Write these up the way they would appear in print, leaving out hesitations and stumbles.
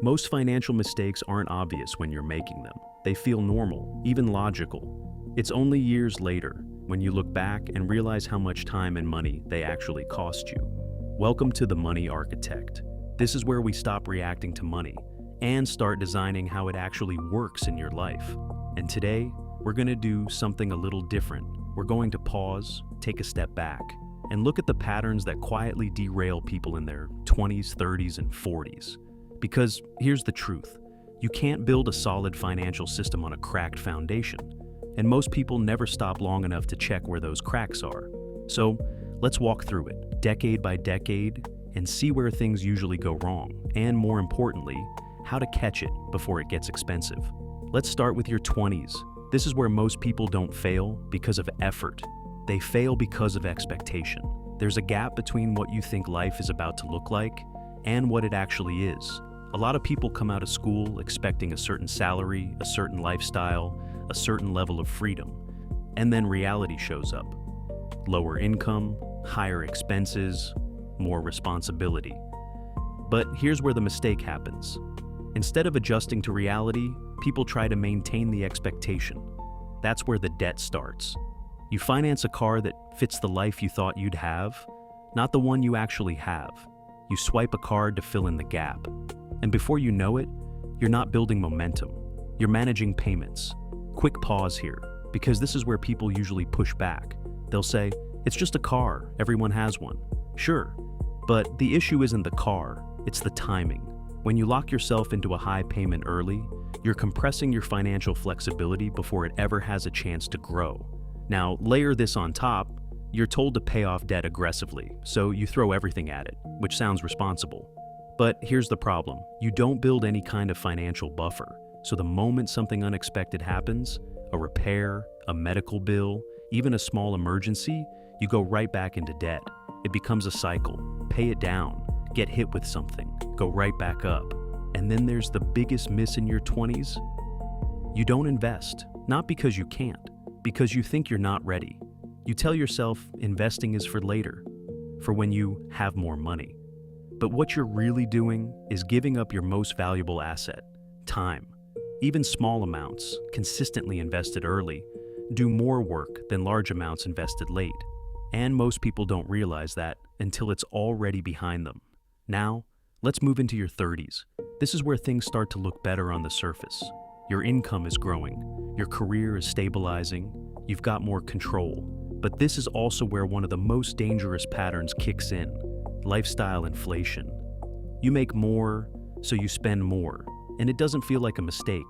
Most financial mistakes aren't obvious when you're making them. They feel normal, even logical. It's only years later, when you look back and realize how much time and money they actually cost you. Welcome to the Money Architect. This is where we stop reacting to money and start designing how it actually works in your life. And today, we're going to do something a little different. We're going to pause, take a step back, and look at the patterns that quietly derail people in their 20s, 30s, and 40s. Because here's the truth. You can't build a solid financial system on a cracked foundation, and most people never stop long enough to check where those cracks are. So let's walk through it, decade by decade, and see where things usually go wrong, and more importantly, how to catch it before it gets expensive. Let's start with your 20s. This is where most people don't fail because of effort. They fail because of expectation. There's a gap between what you think life is about to look like and what it actually is. A lot of people come out of school expecting a certain salary, a certain lifestyle, a certain level of freedom, and then reality shows up. Lower income, higher expenses, more responsibility. But here's where the mistake happens. Instead of adjusting to reality, people try to maintain the expectation. That's where the debt starts. You finance a car that fits the life you thought you'd have, not the one you actually have. You swipe a card to fill in the gap. And before you know it, you're not building momentum. You're managing payments. Quick pause here, because this is where people usually push back. They'll say, it's just a car, everyone has one. Sure, but the issue isn't the car, it's the timing. When you lock yourself into a high payment early, you're compressing your financial flexibility before it ever has a chance to grow. Now, layer this on top, you're told to pay off debt aggressively, so you throw everything at it, which sounds responsible. But here's the problem. You don't build any kind of financial buffer, so the moment something unexpected happens, a repair, a medical bill, even a small emergency, you go right back into debt. It becomes a cycle. Pay it down, get hit with something, go right back up. And then there's the biggest miss in your 20s. You don't invest, not because you can't, because you think you're not ready. You tell yourself investing is for later, for when you have more money. But what you're really doing is giving up your most valuable asset, time. Even small amounts, consistently invested early, do more work than large amounts invested late. And most people don't realize that until it's already behind them. Now, let's move into your 30s. This is where things start to look better on the surface. Your income is growing, your career is stabilizing, you've got more control. But this is also where one of the most dangerous patterns kicks in: lifestyle inflation. You make more, so you spend more. And it doesn't feel like a mistake.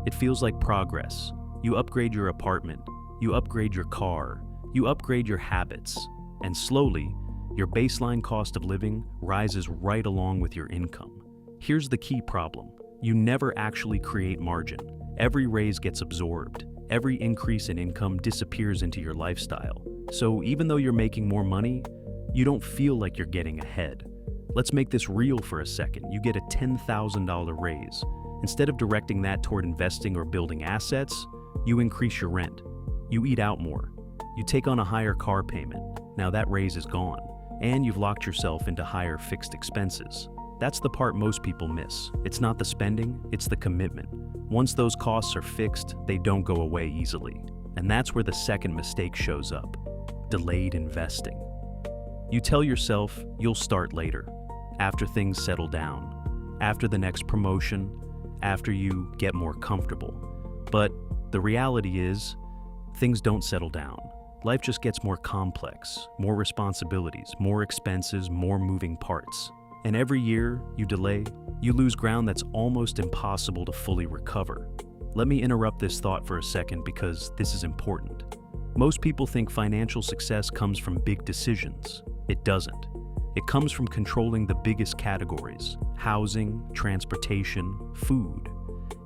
It feels like progress. You upgrade your apartment, you upgrade your car, you upgrade your habits, and slowly, your baseline cost of living rises right along with your income. Here's the key problem. You never actually create margin. Every raise gets absorbed. Every increase in income disappears into your lifestyle. So even though you're making more money, you don't feel like you're getting ahead. Let's make this real for a second. You get a $10,000 raise. Instead of directing that toward investing or building assets, you increase your rent. You eat out more. You take on a higher car payment. Now that raise is gone, and you've locked yourself into higher fixed expenses. That's the part most people miss. It's not the spending, it's the commitment. Once those costs are fixed, they don't go away easily. And that's where the second mistake shows up: delayed investing. You tell yourself you'll start later, after things settle down, after the next promotion, after you get more comfortable. But the reality is, things don't settle down. Life just gets more complex, more responsibilities, more expenses, more moving parts. And every year you delay, you lose ground that's almost impossible to fully recover. Let me interrupt this thought for a second because this is important. Most people think financial success comes from big decisions. It doesn't. It comes from controlling the biggest categories: housing, transportation, food.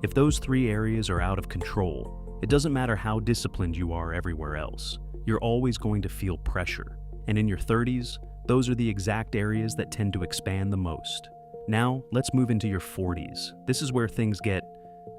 If those three areas are out of control, it doesn't matter how disciplined you are everywhere else. You're always going to feel pressure. And in your 30s, those are the exact areas that tend to expand the most. Now, let's move into your 40s. This is where things get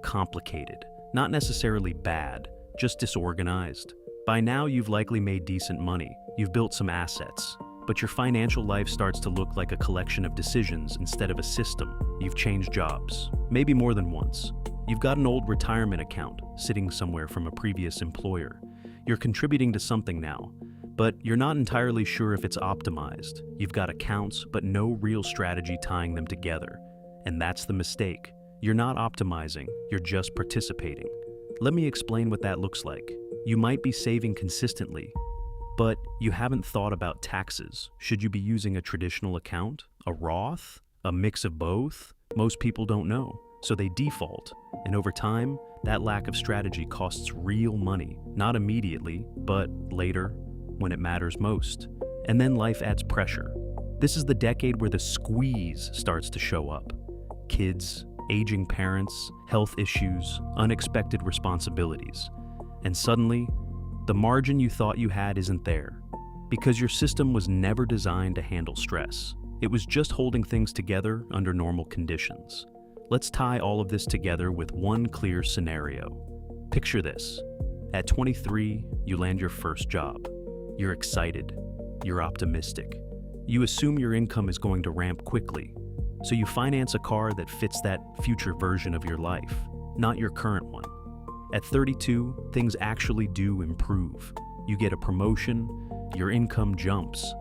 complicated. Not necessarily bad, just disorganized. By now, you've likely made decent money. You've built some assets. but your financial life starts to look like a collection of decisions instead of a system. You've changed jobs, maybe more than once. You've got an old retirement account sitting somewhere from a previous employer. You're contributing to something now, but you're not entirely sure if it's optimized. You've got accounts, but no real strategy tying them together. And that's the mistake. You're not optimizing, you're just participating. Let me explain what that looks like. You might be saving consistently, but you haven't thought about taxes. Should you be using a traditional account, a Roth, a mix of both? Most people don't know, so they default. And over time, that lack of strategy costs real money, not immediately, but later, when it matters most. And then life adds pressure. This is the decade where the squeeze starts to show up. Kids, aging parents, health issues, unexpected responsibilities. And suddenly, the margin you thought you had isn't there. Because your system was never designed to handle stress. It was just holding things together under normal conditions. Let's tie all of this together with one clear scenario. Picture this. At 23, you land your first job. You're excited. You're optimistic. You assume your income is going to ramp quickly. So you finance a car that fits that future version of your life, not your current one. At 32, things actually do improve. You get a promotion, your income jumps.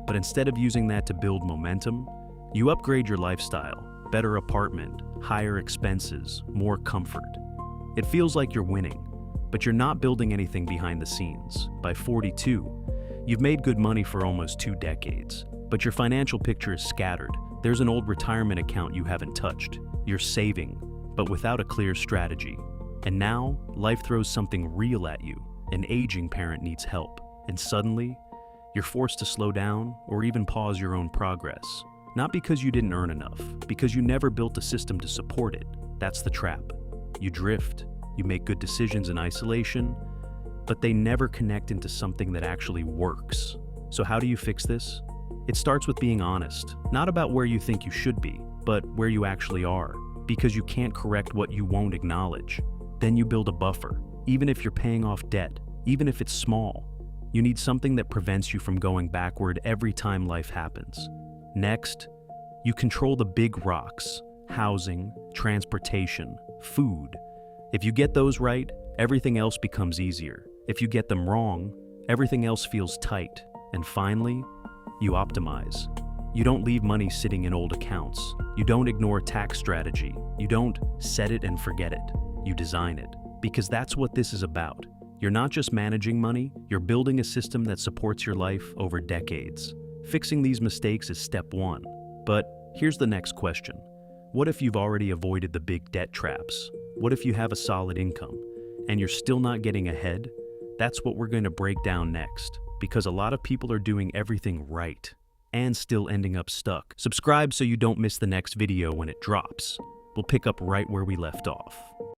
But instead of using that to build momentum, you upgrade your lifestyle. Better apartment, higher expenses, more comfort. It feels like you're winning, but you're not building anything behind the scenes. By 42, you've made good money for almost 2 decades, but your financial picture is scattered. There's an old retirement account you haven't touched. You're saving, but without a clear strategy. And now, life throws something real at you. An aging parent needs help, and suddenly, you're forced to slow down or even pause your own progress. Not because you didn't earn enough, because you never built a system to support it. That's the trap. You drift, you make good decisions in isolation, but they never connect into something that actually works. So how do you fix this? It starts with being honest, not about where you think you should be, but where you actually are, because you can't correct what you won't acknowledge. Then you build a buffer, even if you're paying off debt, even if it's small. You need something that prevents you from going backward every time life happens. Next, you control the big rocks: housing, transportation, food. If you get those right, everything else becomes easier. If you get them wrong, everything else feels tight. And finally, you optimize. You don't leave money sitting in old accounts. You don't ignore tax strategy. You don't set it and forget it. You design it. Because that's what this is about. You're not just managing money, you're building a system that supports your life over decades. Fixing these mistakes is step one. But here's the next question. What if you've already avoided the big debt traps? What if you have a solid income and you're still not getting ahead? That's what we're going to break down next, because a lot of people are doing everything right and still ending up stuck. Subscribe so you don't miss the next video when it drops. We'll pick up right where we left off.